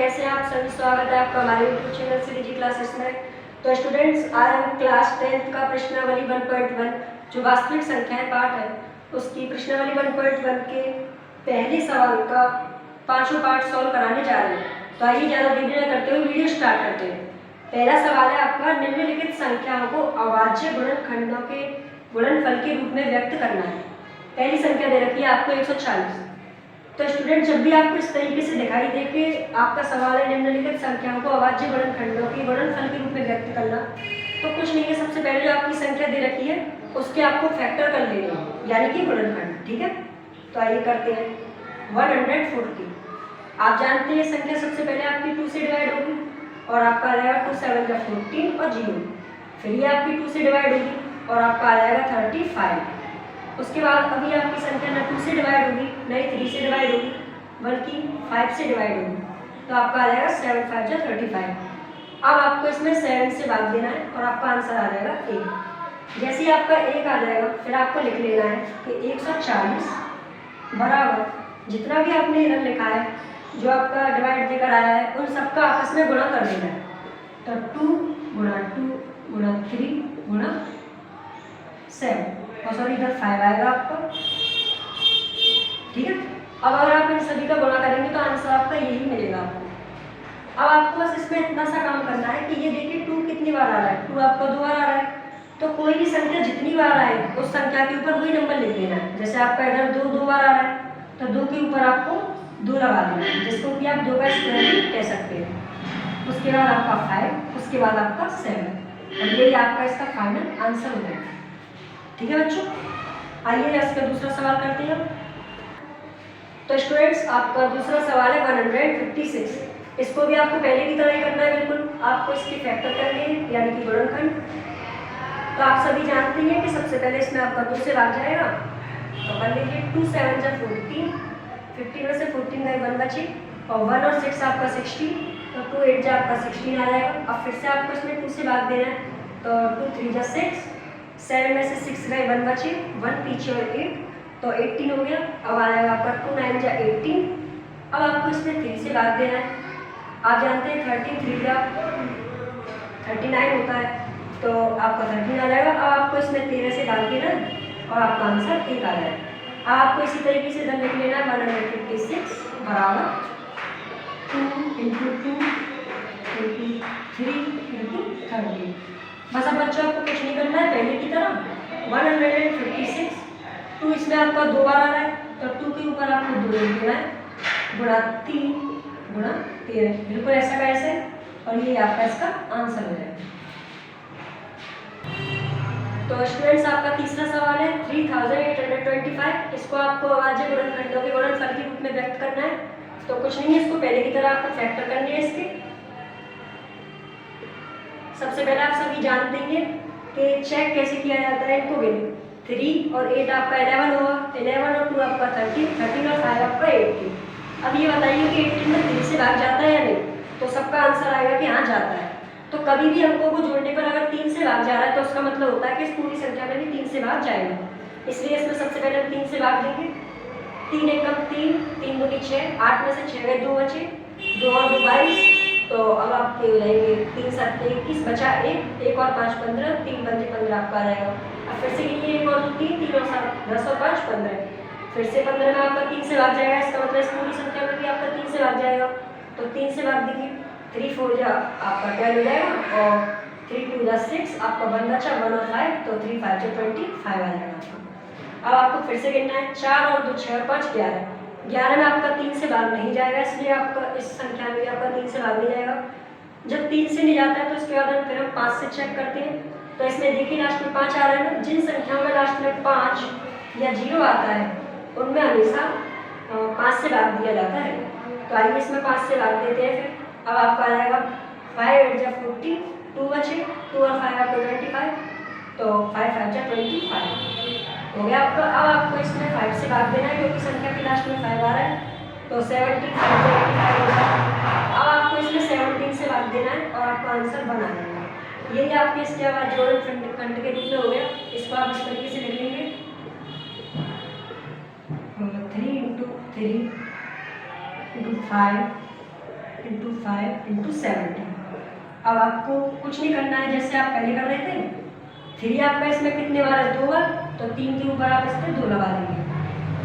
कैसे हैं आप सभी। स्वागत है आपका हमारे यूट्यूब चैनल सीरीजी क्लासेस में। तो स्टूडेंट्स, आज हम क्लास 10th का प्रश्नावली 1.1 जो वास्तविक संख्याएं पार्ट है उसकी प्रश्नावली 1.1 के पहले सवाल का पांचों पार्ट सॉल्व कराने जा रहे हैं। तो आइए ज़्यादा देरी न करते हुए वीडियो स्टार्ट करते हैं। पहला सवाल है आपका, निम्नलिखित संख्याओं को अभाज्य गुणनखंडों के गुणनफल के रूप में व्यक्त करना है। पहली संख्या दे रखी है आपको 140। तो स्टूडेंट, जब भी आपको इस तरीके से दिखाई दे कि आपका सवाल है निम्नलिखित संख्याओं को अभाज्य गुणनखंडों के गुणनफल के रूप में व्यक्त करना, तो कुछ नहीं है, सबसे पहले जो आपकी संख्या दे रखी है उसके आपको फैक्टर कर लेने हैं, यानी कि गुणनखंड। ठीक है, तो आइए करते हैं। 140 आप जानते हैं संख्या सबसे पहले आपकी 2 से डिवाइड होगी और आपका आ जाएगा 2 7 का 14 और 0। फिर ये आपकी 2 से डिवाइड होगी और आपका आ जाएगा 35। उसके बाद अभी आपकी संख्या ना 2 से डिवाइड होगी ना ही 3 से डिवाइड होगी बल्कि 5 से डिवाइड होगी, तो आपका आ जाएगा 7 5 जा 35। अब आपको इसमें 7 से भाग देना है और आपका आंसर आ जाएगा 1। जैसे ही आपका 1 आ जाएगा फिर आपको लिख लेना है कि 140 बराबर जितना भी आपने इधर लिखा है जो आपका डिवाइड देकर आया है उन सबका आपस में गुणा कर देना है। तो 2 गुणा 3 गुणा 7 और सॉरी इधर 5 आएगा आपका। ठीक है, अब अगर आप इन सभी का गुणा करेंगे तो आंसर आपका यही मिलेगा आपको। अब आपको बस इसमें इतना सा काम करना है कि ये देखिए 2 कितनी बार आ रहा है, 2 आपका 2 बार आ रहा है। तो कोई भी संख्या जितनी बार आए उस संख्या के ऊपर वही नंबर लिख देना है। जैसे आपका इधर 2 बार आ रहा है तो 2 के ऊपर आपको 2 लगा देना है, जिसको कि आप 2 का स्क्वायर भी कह सकते हैं। उसके बाद आपका 5, उसके बाद आपका 7 और यही आपका इसका फाइनल आंसर हो जाएगा। ठीक है बच्चों, आइए इसका दूसरा सवाल करते हैं। तो स्टूडेंट्स, आपका दूसरा सवाल है 156। इसको भी आपको पहले की तरह ही करना है, बिल्कुल आपको इसके फैक्टर करने हैं यानी कि गुणनखंड। तो आप सभी जानते हैं कि सबसे पहले इसमें आपका 2 से भाग जाएगा, तो कर लीजिए 2 7 जा 14, 15 में से 14 गए 1 बचे और 1 और 6 आपका 16, तो 2 8 जा आपका 16 आ जाएगा। अब फिर से आपको इसमें 2 से भाग देना है, तो 2 3 जा 6, 7 में से 6 गए 1 बचे, 1 पीछे और 8 तो 18 हो गया। अब आ जाएगा आपका 2 9 जा 18। अब आपको इसमें 3 से भाग देना है। आप जानते हैं 13 3 जा 39 होता है, तो आपका 13 आ जाएगा। अब आपको इसमें 13 से भाग देना है और आपका आंसर 1 आ जाएगा। अब आपको इसी तरीके से इधर लिख लेना है 156 बराबर 2 × 2 × 3 × 30। बस अब बच्चों आपको कुछ नहीं करना है, पहले की तरह 156, 2 इसमें आपका 2 बार आ रहा है तो 2 के ऊपर आपको 2 लिख देना है गुणा 3 गुणा 13, बिल्कुल ऐसा का ऐसे, और ये आपका इसका आंसर हो जाएगा। तो स्टूडेंट्स, आपका तीसरा सवाल है 3825। इसको आपको अभाज्य गुणनखंडों के गुणनफल के रूप में व्यक्त करना है। तो कुछ नहीं है, इसको पहले की तरह आपको फैक्टर करनी है इसके। सबसे पहले आप सभी जानते हैं कि चेक कैसे किया जाता है इनको गिन। 3 और 8 आपका 11 होगा, 11 और 2 आपका 13, 13 और 5 आपका 18। अब ये बताइए कि 18 में 3 से भाग जाता है या नहीं, तो सबका आंसर आएगा कि हाँ जाता है। तो कभी भी हमको को जोड़ने पर अगर 3 से भाग जा रहा है तो उसका मतलब होता है कि इस पूरी संख्या में भी 3 से भाग जाएगा। इसलिए इसमें सबसे पहले हम 3 से भाग देंगे। 3 एकम 3, 3 दूनी 6, 8 में से 6 गए 2 बचे, 2 और 2 22। तो अब आपके हो जाएंगे 3 7 21 बचा 1, 1 और 5 15, 3 पंजे 15 आपका आ जाएगा। अब फिर से गिनिए 1 और 2 3, 3 और 7 10 और 5 15, फिर से 15 में आपका 3 से भाग जाएगा। इसका मतलब इस पूरी संख्या में भी आपका 3 से भाग जाएगा, तो 3 से भाग दीजिए। 3 4 जा आपका 12 हो जाएगा और 3 2 जा 6 आपका 1 बचा, 1 और 5 तो 3 5 जा 25 आ जाएगा। अब आपको फिर से गिनना है, 4 और 2 6 और 5 11, 11 में आपका 3 से भाग नहीं जाएगा, इसलिए आपका इस संख्या में भी आपका 3 से भाग नहीं जाएगा। जब 3 से नहीं जाता है तो उसके बाद फिर हम 5 से चेक करते हैं। तो इसमें देखिए लास्ट में 5 आ रहा है ना, जिन संख्याओं में लास्ट में 5 या 0 आता है उनमें हमेशा 5 से भाग दिया जाता है। तो आइए इसमें 5 से भाग देते हैं। फिर अब आपका आ जाएगा 5 8 जा 40, 2 बचे, 2 और 5 आपको 25, तो 5 5 जा 25 हो गया आपका। अब आपको इसमें 5 से भाग देना है क्योंकि संख्या के लास्ट में 5 आ रहा है, तो 17 5 जा 85 होगा। अब आपको इसमें 17 से भाग देना है और आपका आंसर बना देना है। यही आपके इसके बाद गुणनखंड के रूप में हो गया। इसको आप इस तरीके से लिख लेंगे 3 × 3 × 5 इंटू 5 इंटू 70। अब आपको कुछ नहीं करना है, जैसे आप पहले कर रहे थे। 3 आपका इसमें कितने बार है? 2 बार, तो 3 के ऊपर आप इस पर 2 लगा देंगे।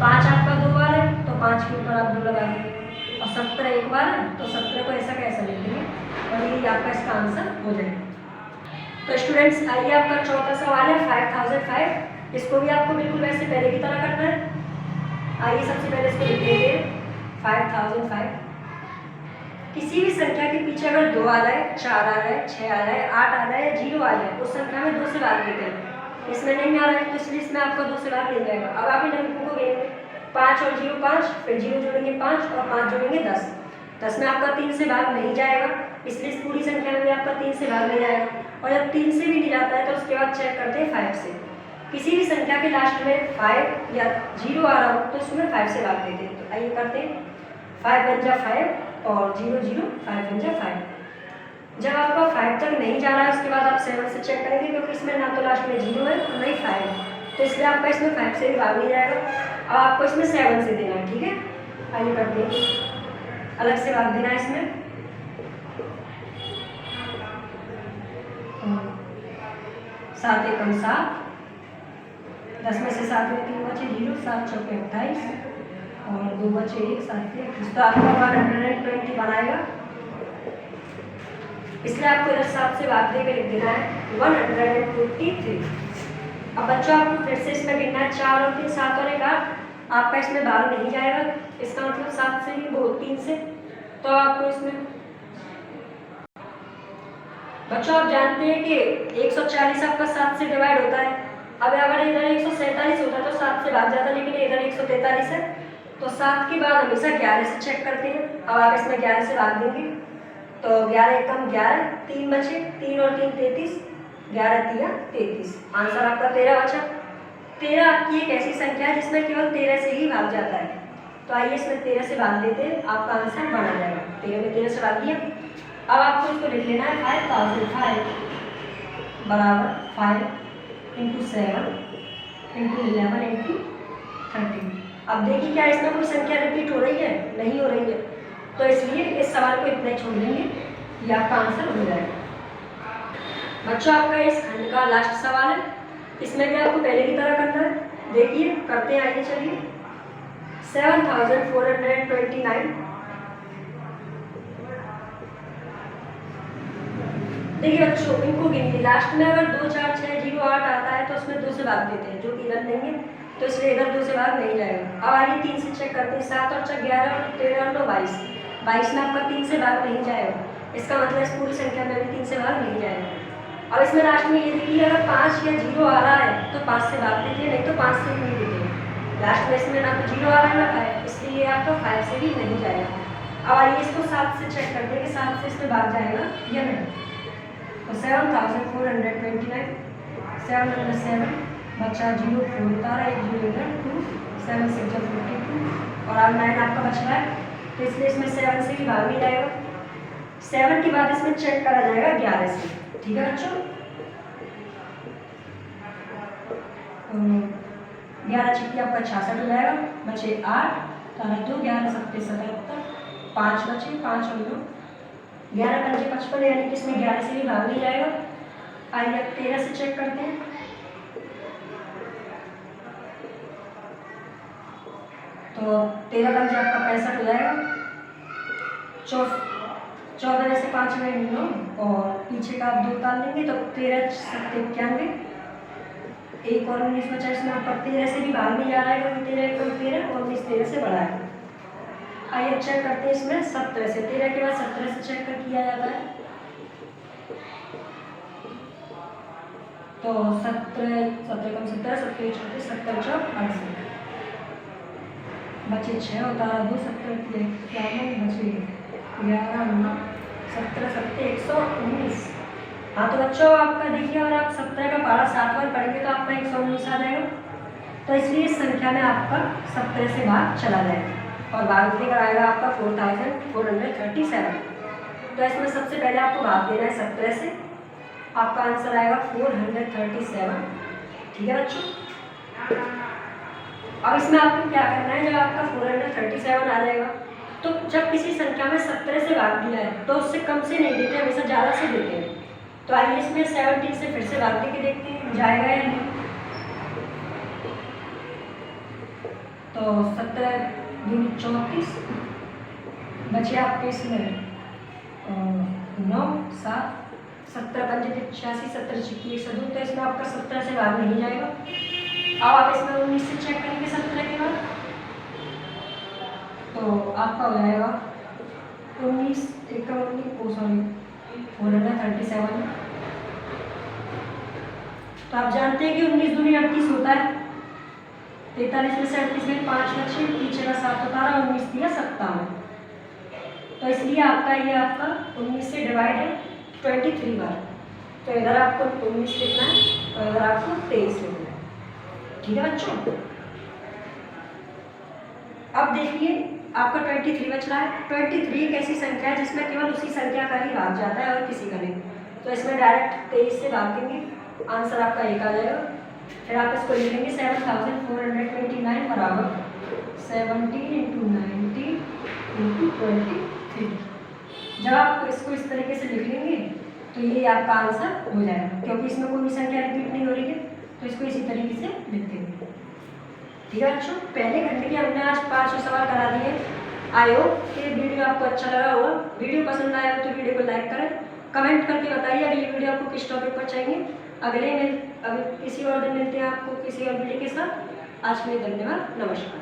5 आपका 2 बार है, तो 5 के ऊपर आप 2 लगा देंगे। और 17 एक बार है, तो 17 को ऐसा कैसा लिख देंगे, और ये आपका इसका आंसर हो जाएगा। तो स्टूडेंट्स, आइए आपका चौथा सवाल है 5005। इसको भी आपको बिल्कुल वैसे पहले की तरह करना है। आइए सबसे पहले इसको लिख लेंगे 5005। किसी भी संख्या के पीछे अगर 2 आ जाए, 4 आ जाए, 6 आ जाए, 8 आ जाए, 0 आ जाए, उस संख्या में 2 से भाग देते हैं। इसमें नहीं आ रहा है, तो इसलिए इसमें आपका 2 से भाग मिल जाएगा। अब आप इन अंकों को गिनेंगे, 5 और 0 5, फिर 0 जोड़ेंगे 5 और 5 जोड़ेंगे 10। 10 में आपका 3 से भाग नहीं जाएगा, इसलिए इस पूरी संख्या में आपका 3 से भाग नहीं जाएगा। और जब 3 से भी नहीं जाता है, तो उसके बाद चेक करते हैं 5 से। किसी भी संख्या के लास्ट में 5 या 0 आ रहा हो, तो उसमें 5 से भाग देते हैं। तो आइए करते हैं, 5 बन जा 5 और 0 0, 5 बन जा 5। जब आपका 5 तक नहीं जा रहा है, उसके बाद आप 7 से चेक करेंगे, क्योंकि इसमें ना तो लास्ट में 0 है और नहीं 5 है, तो इसलिए आपका इसमें 5 से भी भाग नहीं जाएगा। अब आपको इसमें 7 से देना है, ठीक है। आइए करते हैं, अलग से भाग देना है इसमें। 7 एकम 7, 10 में से 7 में 3 बचे 0, 7 चौके 28 और 2 बचे 1, 7 के 21। तो आपका 120 बनाएगा, इसलिए आपको इधर 7 से भाग देकर लिख देना है 153। अब बच्चों आपको फिर से इसमें गिनना है, 4 और 3, 7 और 1 8। आपका इसमें भाग नहीं जाएगा, इसका मतलब 7 से भी वो 3 से, तो आपको इसमें बच्चों आप जानते हैं कि 140 आपका 7 से डिवाइड होता है। अब अगर इधर 147 होता है तो 7 से भाग जाता है, लेकिन इधर 143 है, तो 7 के बाद हमेशा 11 से चेक करते हैं। अब आप इसमें 11 से भाग देंगे, तो 11 एकम 11, 3 बचे, 3 और 3 33, 11 3 33। आंसर आपका 13 बचा। 13 आपकी एक ऐसी संख्या है जिसमें केवल 13 से ही भाग जाता है। तो आइए इसमें 13 से भाग देते हैं, आपका आंसर बना जाएगा। 13 में 13 से भाग दिया। अब आपको इसको लिख लेना है 5005 बराबर 5 इंटू 7 इंटू 11 इंटू 13। अब देखिए क्या इसमें कोई संख्या रिपीट हो रही है? नहीं हो रही है, तो इसलिए इस सवाल को इतना ही छोड़ देंगे, ये आपका आंसर हो जाएगा। बच्चों आपका इस खंड का लास्ट सवाल है, इसमें भी आपको पहले की तरह करना है। देखिए करते हैं, आइए चलिए। 7429। देखिए बच्चों, इनको गिनिए, लास्ट में अगर 2 4 6 0 8 आता है तो उसमें 2 से भाग देते हैं, जो कि इधर नहीं है, तो इसलिए इधर 2 से भाग नहीं जाएगा। अब आइए 3 से चेक करते हैं, 7 और 6 11 और 13 और 9 22। 22 में आपका 3 से भाग नहीं जाएगा, इसका मतलब इस पूरी संख्या में भी 3 से भाग नहीं जाएगा। अब इसमें लास्ट में ये देखिए, अगर 5 या 0 आ रहा है तो 5 से भाग देते हैं, नहीं तो 5 से नहीं देते। लास्ट में इसमें ना तो 0 आ रहा है ना 5, इसलिए आपका 5 से भी नहीं जाएगा। अब आइए इसको 7 से चेक करते हैं कि 7 से इसमें भाग जाएगा या नहीं। तो 7429, 7 अंदर 7 बचा 0, 4 उतारा, 1 0 इधर 2, 7 6 42 और अब 9 आपका बच रहा है, तो इसलिए इसमें 7 से भी भाग नहीं जाएगा। 7 के बाद इसमें चेक करा जाएगा 11 से, ठीक है बच्चों। 11 छिपी आपका 66 हो जाएगा, बचे 8, 2 11 7 77, 5 बचे, 5 और 2 11 पंजे 55, यानी कि इसमें 11 से भी भाग नहीं जाएगा। आइए अब 13 से चेक करते हैं। तो 13 पंजे आपका 65 हो जाएगा। 14 में से 5 में 9 और पीछे का आप 2 उतार लेंगे, तो 13 7 91, एक और 19 बचा, इसमें आपका 13 से भी भाग नहीं जा रहा है, क्योंकि 13 1 13 और 19 13 से बड़ा है। आइए चेक करते हैं इसमें 17 से, 13 के बाद 17 से चेक कर किया जाता है। तो 17 कम 17 17 34 70 4 68 बचे 6 उतारा 2 70 51 बचे 11 9 17 7 119। हाँ तो बच्चों आपका देखिए, अगर आप 17 का पारा 7 बार पढ़ेंगे तो आपका 119 आ जाएगा। तो इसलिए इस संख्या में आपका 17 से भाग चला जाएगा और भाग देकर आएगा आपका 4437। तो इसमें सबसे पहले आपको भाग देना है 17 से, आपका आंसर आएगा 437, ठीक है बच्चों। अब इसमें आपको क्या करना है, जब आपका 437 आ जाएगा तो जब किसी संख्या में 17 से भाग दिया है तो उससे कम से नहीं देते, हमेशा ज़्यादा से देते हैं। तो आइए इसमें 17 से फिर से भाग दे के देखते हैं जाएगा या नहीं। तो 17 दूनी 34 बचे आपके इसमें 9 7 17 पंजे 86 17 छिक्की 102। तो इसमें आपका 17 से भाग नहीं जाएगा। अब आप इसमें 19 से चेक करेंगे 17 के बाद, तो आपका हो जाएगा 19 37। तो आप जानते हैं कि 19 दूनी 38 होता है। 43 में से 38 में 5 बचे, पीछे का 7 उतारा, 19 दिया 57। तो इसलिए आपका ये आपका 19 से डिवाइड है 23 बार। तो इधर आपको 19 लिखना है और इधर आपको 23 लिखना है। ठीक है बच्चों। अब देखिए आपका 23 बच रहा है। 23 एक ऐसी संख्या है जिसमें केवल उसी संख्या का ही भाग जाता है और किसी का नहीं। तो इसमें डायरेक्ट 23 से भाग देंगे, आंसर आपका एक आ जाएगा। फिर आप इसको लिखेंगे 7429 बराबर 17 × 90 × 23। जब आप इसको इस तरीके से लिख लेंगे तो ये आपका आंसर हो जाएगा, क्योंकि इसमें कोई भी संख्या रिपीट नहीं हो रही है। तो इसको इसी तरीके से लिख देंगे। ठीक है बच्चों, पहले घंटे के हमने आज 5 सवाल करा दिए। आई होप कि वीडियो आपको अच्छा लगा होगा। वीडियो पसंद आया हो तो वीडियो को लाइक करें, कमेंट करके बताइए अगली वीडियो आपको किस टॉपिक पर चाहिए। अगले किसी और दिन मिलते हैं आपको किसी और वीडियो के साथ। आज के लिए धन्यवाद, नमस्कार।